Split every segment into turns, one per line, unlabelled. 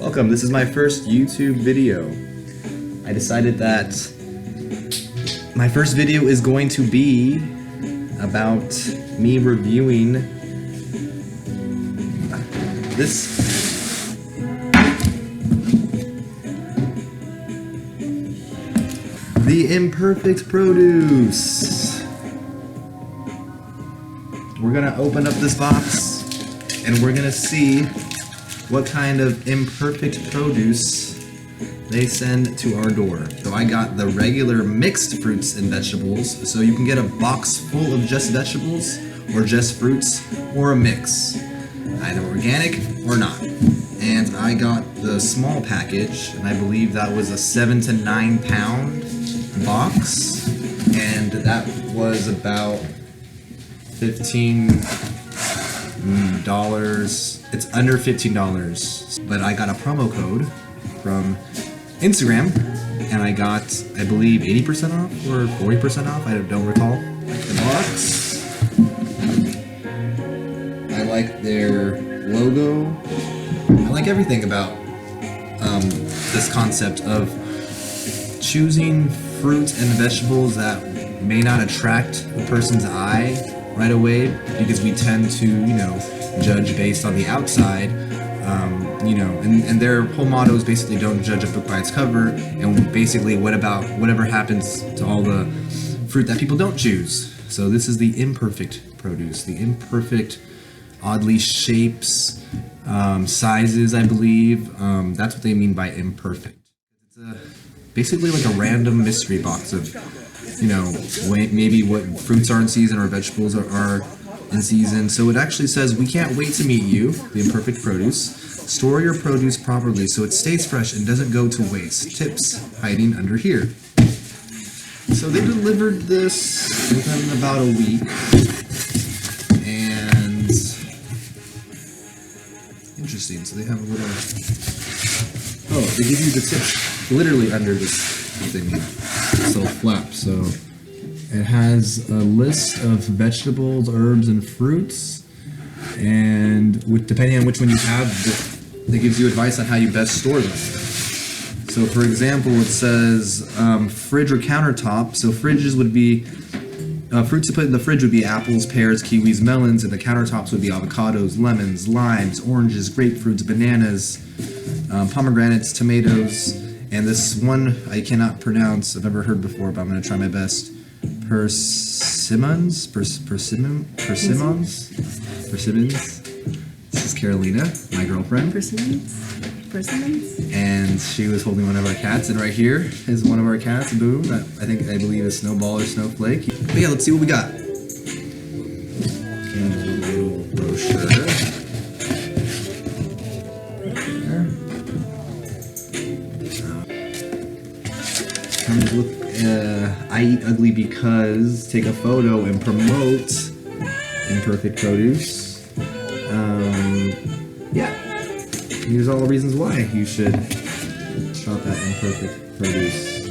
Welcome, this is my first YouTube video. I decided that my first video is going to be about me reviewing the Imperfect produce. We're gonna open up this box and we're gonna see what kind of imperfect produce they send to our door. So I got the regular mixed fruits and vegetables, so you can get a box full of just vegetables or just fruits or a mix, either organic or not. And I got the small package, and I believe that was a 7 to 9 pound box, and that was about $15. It's under $15, but I got a promo code from Instagram, and I got, I believe, 80% off or 40% off. I don't recall. The box. I like their logo. I like everything about this concept of choosing fruits and vegetables that may not attract a person's eye right away, because we tend to, judge based on the outside, and their whole motto is basically don't judge a book by its cover, and basically whatever happens to all the fruit that people don't choose. So this is the imperfect produce, the imperfect, oddly shapes, sizes, I believe. That's what they mean by imperfect. It's basically like a random mystery box of maybe what fruits are in season or vegetables are in season. So it actually says, we can't wait to meet you, the imperfect produce. Store your produce properly so it stays fresh and doesn't go to waste. Tips hiding under here. So they delivered this within about a week. And interesting, so they have a little, they give you the tips literally under this thing, this little flap. So it has a list of vegetables, herbs, and fruits, and depending on which one you have, it gives you advice on how you best store them. So for example, it says fridge or countertop. So fridges would be, fruits to put in the fridge would be apples, pears, kiwis, melons, and the countertops would be avocados, lemons, limes, oranges, grapefruits, bananas, pomegranates, tomatoes, and this one I cannot pronounce, I've never heard before, but I'm going to try my best. Persimmons? This is Carolina, my girlfriend. Persimmons? And she was holding one of our cats, and right here is one of our cats, Boom, that I believe is Snowball or Snowflake. But yeah, let's see what we got. And a little brochure. Comes with I eat ugly because, take a photo and promote imperfect produce. Yeah, here's all the reasons why you should shop at Imperfect Produce.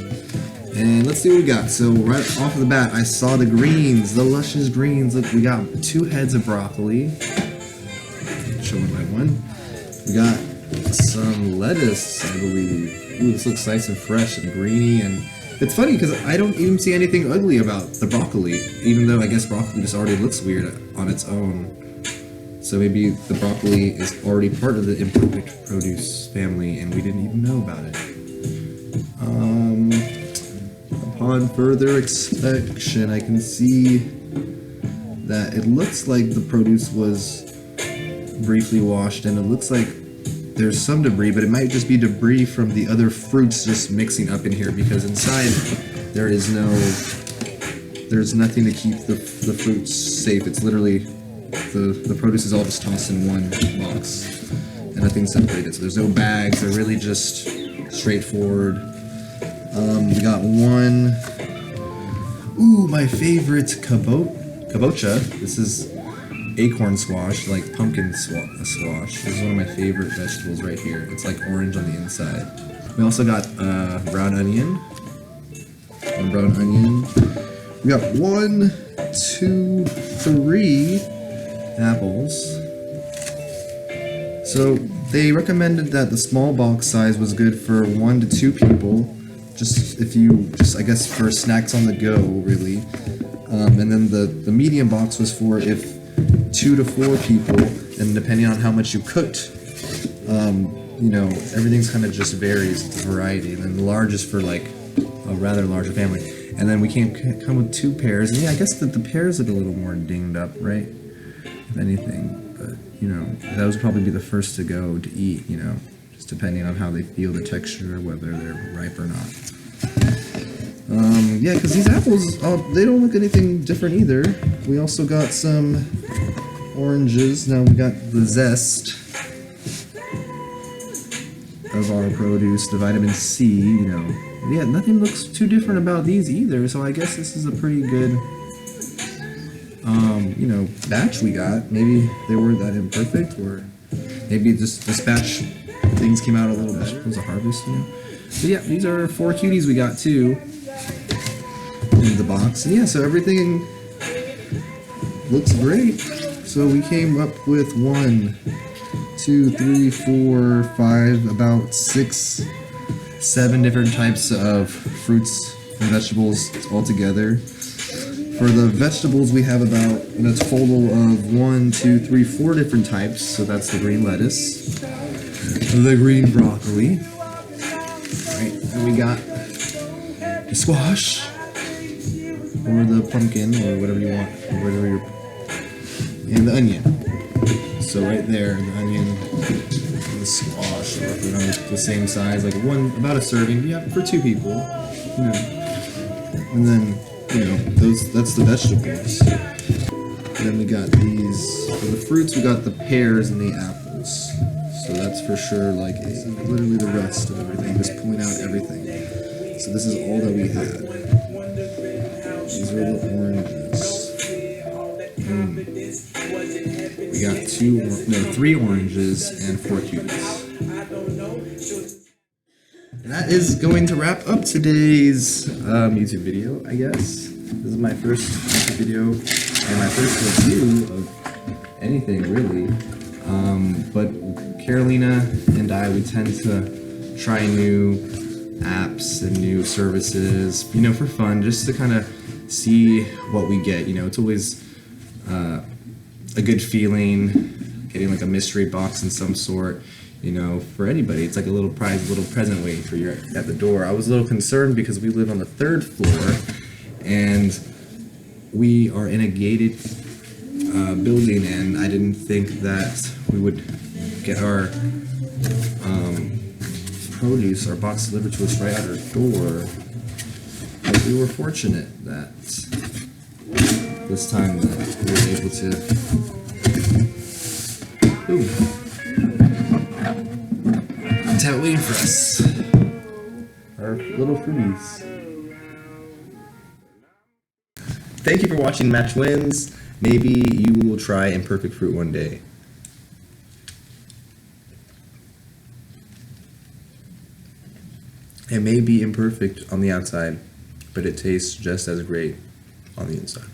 And let's see what we got. So right off the bat, I saw the greens, the luscious greens. Look, we got 2 heads of broccoli. Show one by one. We got some lettuce, I believe. Ooh, this looks nice and fresh and greeny, and it's funny because I don't even see anything ugly about the broccoli, even though I guess broccoli just already looks weird on its own. So maybe the broccoli is already part of the imperfect produce family and we didn't even know about it. Upon further inspection, I can see that it looks like the produce was briefly washed, and it looks like there's some debris, but it might just be debris from the other fruits just mixing up in here, because inside there's nothing to keep the fruits safe. It's literally, the produce is all just tossed in one box and nothing separated. So there's no bags, they're really just straightforward. We got one, my favorite kabocha. This is acorn squash, like pumpkin squash. This is one of my favorite vegetables right here. It's like orange on the inside. We also got brown onion. One brown onion. We got 1, 2, 3 apples. So they recommended that the small box size was good for 1 to 2 people, just I guess for snacks on the go, really. And then the medium box was for if 2 to 4 people, and depending on how much you cooked, you know, everything's kind of just varies, the variety. And then the large is for like a rather larger family. And then we come with 2 pairs, and yeah, I guess that the pairs look a little more dinged up, right? If anything. But, you know, those would probably be the first to go to eat, you know, just depending on how they feel, the texture, whether they're ripe or not. Yeah, because these apples, they don't look anything different either. We also got some oranges. Now we got the zest of our produce, the vitamin C, you know. Yeah, nothing looks too different about these either, so I guess this is a pretty good you know, batch we got. Maybe they weren't that imperfect, or maybe this batch things came out a little better. It was a harvest, you know. But yeah, these are 4 cuties we got too in the box. And yeah, so everything looks great. So we came up with 1, 2, 3, 4, 5, about 6, 7 different types of fruits and vegetables all together. For the vegetables, we have about a total of 1, 2, 3, 4 different types. So that's the green lettuce, the green broccoli, right? And we got the squash, or the pumpkin, or whatever you want, or whatever you're, and the onion. So right there, the onion and the squash are, you know, the same size, like about a serving, yeah, for 2 people, you know. And then, you know, that's the vegetables. And then we got these, for the fruits, we got the pears and the apples. So that's for sure, like, literally the rest of everything, just pulling out everything. So this is all that we had. These are the oranges. We got 3 oranges and 4 cuties. That is going to wrap up today's YouTube video, I guess. This is my first YouTube video and my first review of anything, really. But Carolina and I, we tend to try new apps and new services, you know, for fun, just to kind of see what we get. You know, it's always a good feeling getting like a mystery box in some sort. You know, for anybody, it's like a little prize, a little present waiting for you at the door. I was a little concerned because we live on the 3rd floor, and we are in a gated building, and I didn't think that we would get our produce, our box delivered to us right at our door. But we were fortunate that this time that we were able to. Ooh. Out waiting for us, our little fruities. Thank you for watching Match Wins. Maybe you will try Imperfect fruit one day. It may be imperfect on the outside, but it tastes just as great on the inside.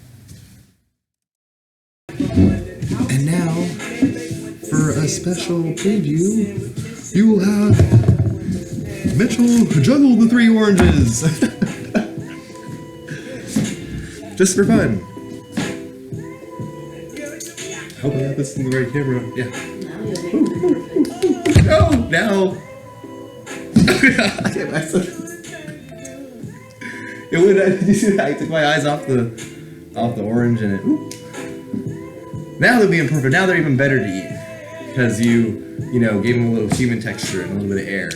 And now, for a special preview, you will have Mitchell juggle the 3 oranges. Just for fun. Hope I got this in the right camera. Yeah. No, now. Did you see that? I took my eyes off the orange and it. Ooh. Now they'll be imperfect. Now they're even better to eat because you know, gave them a little human texture and a little bit of air.